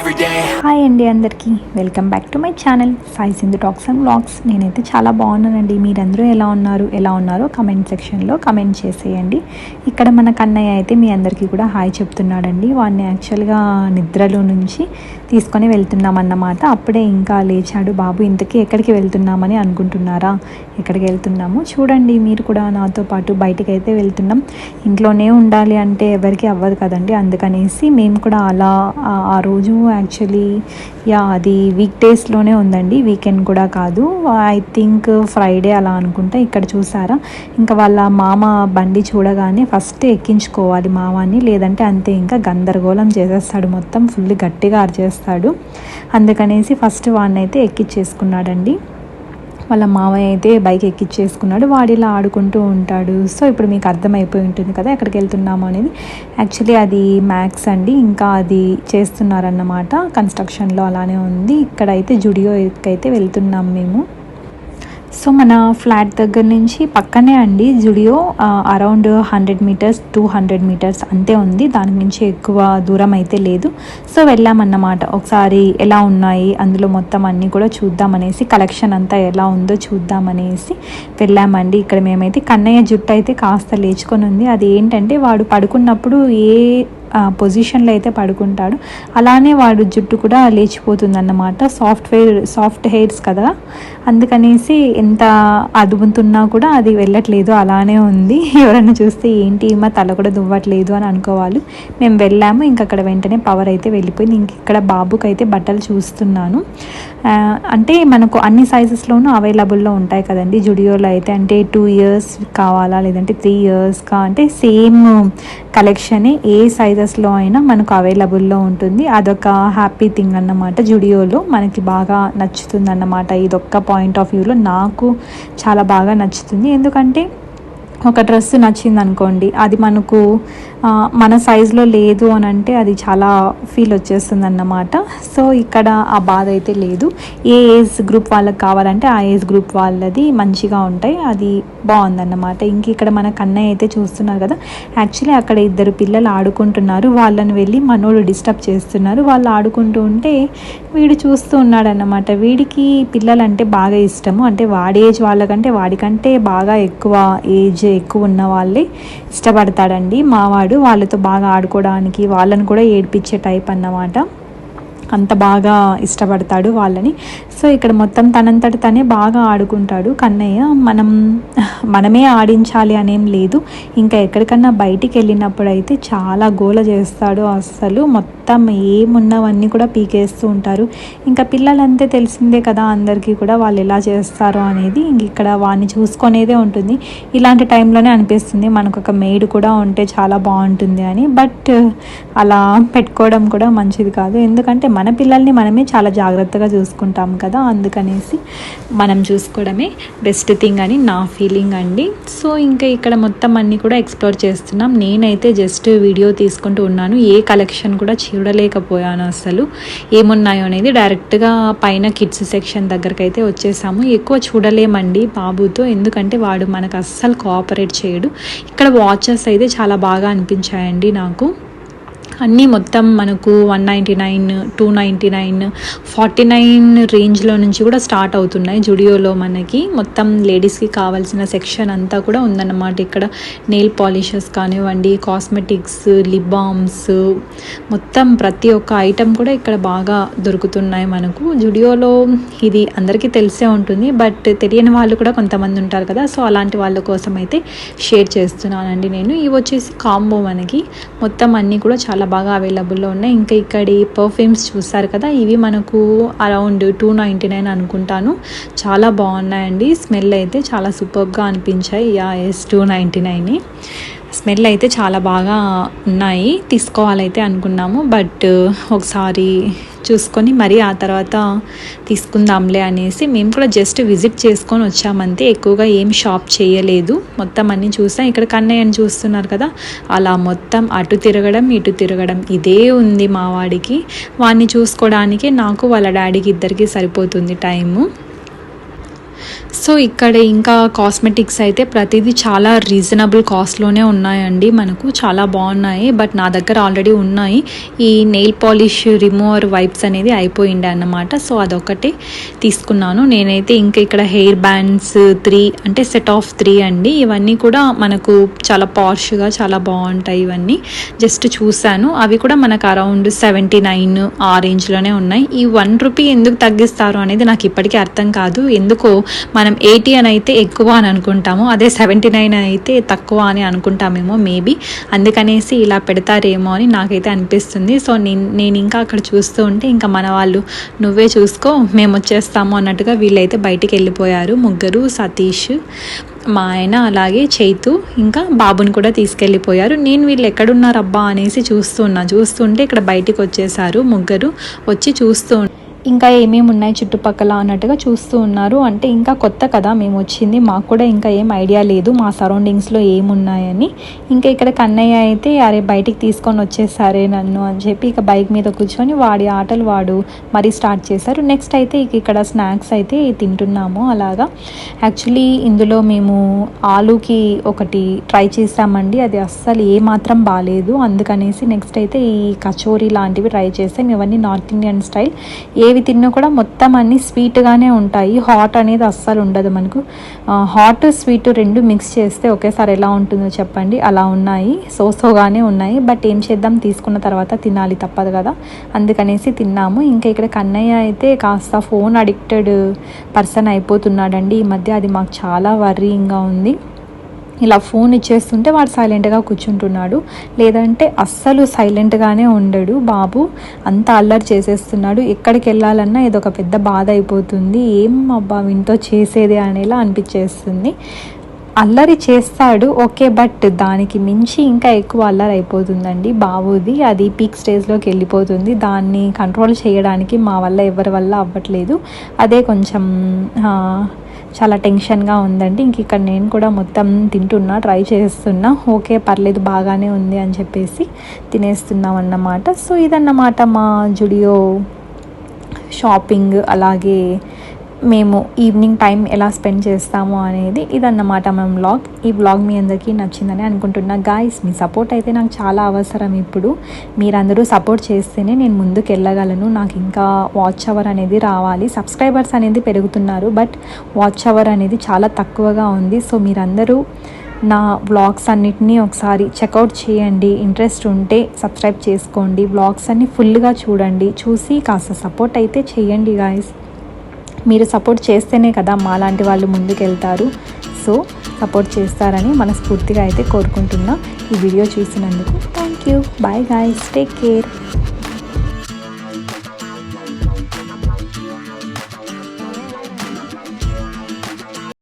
every day. Hi అండి అందరికీ, welcome back to my channel Sai Sindhu talks and vlogs. నేనైతే చాలా బాగున్నానండి. మీరందరూ ఎలా ఉన్నారో కమెంట్ సెక్షన్లో కమెంట్ చేసేయండి. ఇక్కడ మన కన్నయ్య అయితే మీ అందరికీ కూడా హాయ్ చెప్తున్నాడండి. వాడిని యాక్చువల్గా నిద్రలో నుంచి తీసుకొని వెళ్తున్నామన్నమాట. అప్పుడే ఇంకా లేచాడు బాబు. ఇంతకీ ఎక్కడికి వెళ్తున్నామని అనుకుంటున్నారా? ఎక్కడికి వెళ్తున్నాము చూడండి. మీరు కూడా నాతో పాటు బయటికి అయితే వెళ్తున్నాం. ఇంట్లోనే ఉండాలి అంటే ఎవరికి అవ్వదు కదండి. అందుకనేసి మేము కూడా అలా ఆ రోజు యాక్చువల్లీ అది వీక్ డేస్లోనే ఉందండి, వీకెండ్ కూడా కాదు. ఐ థింక్ ఫ్రైడే అలా అనుకుంటా. ఇక్కడ చూసారా, ఇంకా వాళ్ళ మామ బండి చూడగానే ఫస్ట్ ఎక్కించుకోవాలి మావాన్ని, లేదంటే అంతే ఇంకా గందరగోళం చేసేస్తాడు, మొత్తం ఫుల్ గట్టిగా అరిచేస్తాడు. అందుకనేసి ఫస్ట్ వాడిని అయితే ఎక్కించేసుకున్నాడండి. వాళ్ళ మావయ్య అయితే బైక్ ఎక్కించేసుకున్నాడు. వాడిలా ఆడుకుంటూ ఉంటాడు. సో ఇప్పుడు మీకు అర్థమైపోయి ఉంటుంది కదా ఎక్కడికి వెళ్తున్నాము అనేది. యాక్చువల్లీ అది మ్యాక్స్ అండి, ఇంకా అది చేస్తున్నారన్నమాట, కన్స్ట్రక్షన్లో అలానే ఉంది. ఇక్కడైతే జుడియోకి అయితే వెళ్తున్నాం మేము. సో మన ఫ్లాట్ దగ్గర నుంచి పక్కనే అండి జుడియో, అరౌండ్ 100 మీటర్స్ 200 మీటర్స్ అంతే ఉంది, దాని నుంచి ఎక్కువ దూరం అయితే లేదు. సో వెళ్ళామన్నమాట. ఒకసారి ఎలా ఉన్నాయి అందులో మొత్తం అన్నీ కూడా చూద్దామనేసి, కలెక్షన్ అంతా ఎలా ఉందో చూద్దామనేసి వెళ్ళామండి. ఇక్కడ మేమైతే కన్నయ్య జుట్టు అయితే కాస్త లేచుకొని ఉంది. అది ఏంటంటే వాడు పడుకున్నప్పుడు ఏ పొజిషన్లో అయితే పడుకుంటాడు అలానే వాడు జుట్టు కూడా లేచిపోతుంది అన్నమాట. సాఫ్ట్ హెయిర్స్ కదా, అందుకనేసి ఎంత అదుముతున్నా కూడా అది వెళ్ళట్లేదు, అలానే ఉంది. ఎవరైనా చూస్తే ఏంటి మా తల కూడా దువ్వట్లేదు అని అనుకోవాలి. మేము వెళ్ళాము, ఇంక అక్కడ వెంటనే పవర్ అయితే వెళ్ళిపోయింది. ఇంక ఇక్కడ బాబుకి అయితే బట్టలు చూస్తున్నాను. అంటే మనకు అన్ని సైజెస్లోనూ అవైలబుల్లో ఉంటాయి కదండి జుడియోలో అయితే. అంటే 2 ఇయర్స్ కావాలా లేదంటే 3 ఇయర్స్ అంటే సేమ్ కలెక్షనే ఏ సైజెస్లో అయినా మనకు అవైలబుల్లో ఉంటుంది. అదొక హ్యాపీ థింగ్ అన్నమాట. జుడియోలో మనకి బాగా నచ్చుతుంది అన్నమాట. ఇదొక్క పాయింట్ ఆఫ్ వ్యూలో నాకు చాలా బాగా నచ్చుతుంది. ఎందుకంటే ఒక డ్రెస్ నచ్చింది అనుకోండి, అది మనకు మన సైజులో లేదు అని అంటే అది చాలా ఫీల్ వచ్చేస్తుంది అన్నమాట. సో ఇక్కడ ఆ బాధ అయితే లేదు. ఏ ఏజ్ గ్రూప్ వాళ్ళకి కావాలంటే ఆ ఏజ్ గ్రూప్ వాళ్ళది మంచిగా ఉంటాయి, అది బాగుందన్నమాట. ఇంక ఇక్కడ మన కన్నయ్య అయితే చూస్తున్నారు కదా, యాక్చువల్లీ అక్కడ 2 పిల్లలు ఆడుకుంటున్నారు. వాళ్ళని వెళ్ళి మనోడు డిస్టర్బ్ చేస్తున్నారు. వాళ్ళు ఆడుకుంటూ ఉంటే వీడు చూస్తూ ఉన్నాడన్నమాట. వీడికి పిల్లలంటే బాగా ఇష్టము. అంటే వాడి ఏజ్ వాళ్ళకంటే వాడికంటే బాగా ఎక్కువ ఉన్న వాళ్ళే ఇష్టపడతాడండి మావాడు. వాళ్ళతో బాగా ఆడుకోవడానికి, వాళ్ళని కూడా ఏడిపించే టైప్ అన్నమాట. అంత బాగా ఇష్టపడతాడు వాళ్ళని. సో ఇక్కడ మొత్తం తనంతట తనే బాగా ఆడుకుంటాడు కన్నయ్య. మనమే ఆడించాలి అనేం లేదు. ఇంకా ఎక్కడికన్నా బయటికి వెళ్ళినప్పుడు అయితే చాలా గోల చేస్తాడు. అస్సలు మొత్తం ఏమున్నవన్నీ కూడా పీకేస్తూ ఉంటారు. ఇంకా పిల్లలంతే తెలిసిందే కదా అందరికీ కూడా, వాళ్ళు ఎలా చేస్తారో అనేది. ఇంక ఇక్కడ వాడిని చూసుకునేదే ఉంటుంది. ఇలాంటి టైంలోనే అనిపిస్తుంది మనకు ఒక మెయిడ్ కూడా ఉంటే చాలా బాగుంటుంది అని. బట్ అలా పెట్టుకోవడం కూడా మంచిది కాదు. ఎందుకంటే మన పిల్లల్ని మనమే చాలా జాగ్రత్తగా చూసుకుంటాం కదా, అందుకనేసి మనం చూసుకోవడమే బెస్ట్ థింగ్ అని నా ఫీలింగ్ అండి. సో ఇంకా ఇక్కడ మొత్తం అన్నీ కూడా ఎక్స్ప్లోర్ చేస్తున్నాం. నేనైతే జస్ట్ వీడియో తీసుకుంటూ ఉన్నాను, ఏ కలెక్షన్ కూడా చూడలేకపోయాను. అసలు ఏమున్నాయో అనేది డైరెక్ట్గా పైన కిడ్స్ సెక్షన్ దగ్గరకు అయితే వచ్చేసాము. ఎక్కువ చూడలేమండి బాబుతో, ఎందుకంటే వాడు మనకు అస్సలు కోఆపరేట్ చేయడు. ఇక్కడ వాచెస్ అయితే చాలా బాగా అనిపించాయండి నాకు. అన్నీ మొత్తం మనకు 199, 299, 49 రేంజ్లో నుంచి కూడా స్టార్ట్ అవుతున్నాయి జుడియోలో. మనకి మొత్తం లేడీస్కి కావాల్సిన సెక్షన్ అంతా కూడా ఉందన్నమాట. ఇక్కడ నెయిల్ పాలిషెస్ కానివ్వండి, కాస్మెటిక్స్, లిప్ బామ్స్, మొత్తం ప్రతి ఒక్క ఐటెం కూడా ఇక్కడ బాగా దొరుకుతున్నాయి మనకు జుడియోలో. ఇది అందరికీ తెలిసే ఉంటుంది, బట్ తెలియని వాళ్ళు కూడా కొంతమంది ఉంటారు కదా. సో అలాంటి వాళ్ళ కోసం అయితే షేర్ చేస్తున్నానండి నేను. ఇవి వచ్చేసి కాంబో, మనకి మొత్తం అన్నీ కూడా చాలా బాగా అవైలబుల్లో ఉన్నాయి. ఇంకా ఇక్కడ పర్ఫ్యూమ్స్ చూస్తారు కదా, ఇవి మనకు అరౌండ్ 299 అనుకుంటాను. చాలా బాగున్నాయండి. స్మెల్ అయితే చాలా సూపర్గా అనిపించాయి. ఎస్ 299 స్మెల్ అయితే చాలా బాగా ఉన్నాయి. తీసుకోవాలైతే అనుకున్నాము, బట్ ఒకసారి చూసుకొని మరి ఆ తర్వాత తీసుకుందాంలే అనేసి మేము కూడా జస్ట్ విజిట్ చేసుకొని వచ్చామంతే. ఎక్కువగా ఏం షాప్ చేయలేదు, మొత్తం అన్నీ చూసాం. ఇక్కడ కన్నయ్యని చూస్తున్నారు కదా, అలా మొత్తం అటు తిరగడం ఇటు తిరగడం ఇదే ఉంది మా వాడికి. వాడిని చూసుకోవడానికి నాకు వాళ్ళ డాడీకి ఇద్దరికి సరిపోతుంది టైము. సో ఇక్కడ ఇంకా కాస్మెటిక్స్ అయితే ప్రతిదీ చాలా రీజనబుల్ కాస్ట్లోనే ఉన్నాయండి, మనకు చాలా బాగున్నాయి. బట్ నా దగ్గర ఆల్రెడీ ఉన్నాయి. ఈ నెయిల్ పాలిష్ రిమూవర్ వైప్స్ అనేది అయిపోయింది అన్నమాట. సో అదొకటి తీసుకున్నాను నేనైతే. ఇంకా ఇక్కడ హెయిర్ బ్యాండ్స్ 3 అంటే సెట్ ఆఫ్ 3 అండి. ఇవన్నీ కూడా మనకు చాలా పాష్గా చాలా బాగుంటాయి. ఇవన్నీ జస్ట్ చూశాను. అవి కూడా మనకు అరౌండ్ 79 ఆ రేంజ్లోనే ఉన్నాయి. ఈ 1 రూపీ ఎందుకు తగ్గిస్తారు అనేది నాకు ఇప్పటికీ అర్థం కాదు. ఎందుకో మనం 80 అని అయితే ఎక్కువ అని అనుకుంటాము, అదే 79 అయితే తక్కువ అని అనుకుంటామేమో మేబీ. అందుకనేసి ఇలా పెడతారేమో అని నాకైతే అనిపిస్తుంది. సో నేను ఇంకా అక్కడ చూస్తూ ఉంటే ఇంకా మన వాళ్ళు నువ్వే చూసుకో మేము వచ్చేస్తాము అన్నట్టుగా వీళ్ళైతే బయటికి వెళ్ళిపోయారు. ముగ్గురు, సతీష్, మా ఆయన, అలాగే చైతు, ఇంకా బాబుని కూడా తీసుకెళ్ళిపోయారు. నేను వీళ్ళు ఎక్కడున్నారు అబ్బా అనేసి చూస్తుంటే ఇక్కడ బయటికి వచ్చేసారు ముగ్గురు. వచ్చి ఇంకా ఏమేమి ఉన్నాయి చుట్టుపక్కల అన్నట్టుగా చూస్తూ ఉన్నారు. అంటే ఇంకా కొత్త కదా మేము వచ్చింది, మాకు కూడా ఇంకా ఏం ఐడియా లేదు మా సరౌండింగ్స్లో ఏమున్నాయని. ఇంకా ఇక్కడ కన్నయ్య అయితే అరే బయటికి తీసుకొని వచ్చేసారే నన్ను అని చెప్పి ఇక బైక్ మీద కూర్చొని వాడి ఆటలు వాడు మరీ స్టార్ట్ చేశారు. నెక్స్ట్ అయితే ఇక్కడ స్నాక్స్ అయితే తింటున్నాము అలాగా. యాక్చువల్లీ ఇందులో మేము ఆలూకి ఒకటి ట్రై చేసామండి, అది అస్సలు ఏమాత్రం బాగాలేదు. అందుకనేసి నెక్స్ట్ అయితే ఈ కచోరీ లాంటివి ట్రై చేసాం. ఇవన్నీ నార్త్ ఇండియన్ స్టైల్. ఏవి తిన్నా కూడా మొత్తం అన్నీ స్వీట్గానే ఉంటాయి, హాట్ అనేది అస్సలు ఉండదు మనకు. హాట్ స్వీట్ రెండు మిక్స్ చేస్తే ఒకేసారి ఎలా ఉంటుందో చెప్పండి, అలా ఉన్నాయి. సోగానే ఉన్నాయి. బట్ ఏం చేద్దాం, తీసుకున్న తర్వాత తినాలి తప్పదు కదా, అందుకనేసి తిన్నాము. ఇంకా ఇక్కడ కన్నయ్య అయితే కాస్త ఫోన్ అడిక్టెడ్ పర్సన్ అయిపోతున్నాడండి ఈ మధ్య. అది మాకు చాలా వర్రీయింగ్గా ఉంది. ఇలా ఫోన్ ఇచ్చేస్తుంటే వాడు సైలెంట్గా కూర్చుంటున్నాడు, లేదంటే అస్సలు సైలెంట్గానే ఉండడు బాబు. అంత అల్లరి చేసేస్తున్నాడు. ఎక్కడికి వెళ్ళాలన్నా ఇదొక పెద్ద బాధ అయిపోతుంది. ఏం అబ్బా వీంతో చేసేది అనేలా అనిపించేస్తుంది. అల్లరి చేస్తాడు ఓకే, బట్ దానికి మించి ఇంకా ఎక్కువ అల్లరి అయిపోతుందండి బాబుది. అది పీక్ స్టేజ్లోకి వెళ్ళిపోతుంది. దాన్ని కంట్రోల్ చేయడానికి మా వల్ల ఎవరి వల్ల అవ్వట్లేదు. అదే కొంచెం చాలా టెన్షన్గా ఉందండి. ఇంక ఇక్కడ నేను కూడా మొత్తం తింటున్నా, ట్రై చేస్తున్నా. ఓకే పర్లేదు బాగానే ఉంది అని చెప్పేసి తినేస్తున్నాం అన్నమాట. సో ఇదన్నమాట మా జుడియో షాపింగ్, అలాగే మేము ఈవినింగ్ టైం ఎలా స్పెండ్ చేస్తాము అనేది ఇదన్నమాట మన వ్లాగ్. ఈ వ్లాగ్ మీ అందరికీ నచ్చిందని అనుకుంటున్నా. గాయ్స్ మీ సపోర్ట్ అయితే నాకు చాలా అవసరం. ఇప్పుడు మీరందరూ సపోర్ట్ చేస్తేనే నేను ముందుకు వెళ్ళగలను. నాకు ఇంకా వాచ్ అవర్ అనేది రావాలి. సబ్స్క్రైబర్స్ అనేది పెరుగుతున్నారు, బట్ వాచ్ అవర్ అనేది చాలా తక్కువగా ఉంది. సో మీరందరూ నా వ్లాగ్స్ అన్నిటినీ ఒకసారి చెక్అవుట్ చేయండి. ఇంట్రెస్ట్ ఉంటే సబ్స్క్రైబ్ చేసుకోండి. వ్లాగ్స్ అన్నీ ఫుల్గా చూడండి. చూసి కాస్త సపోర్ట్ అయితే చేయండి గాయ్స్. మీరు సపోర్ట్ చేస్తేనే కదా మాలాంటి వాళ్ళు ముందుకెళ్తారు. సో సపోర్ట్ చేస్తారని మనస్ఫూర్తిగా అయితే కోరుకుంటున్నా. ఈ వీడియో చూసినందుకు thank you. Bye guys, take care.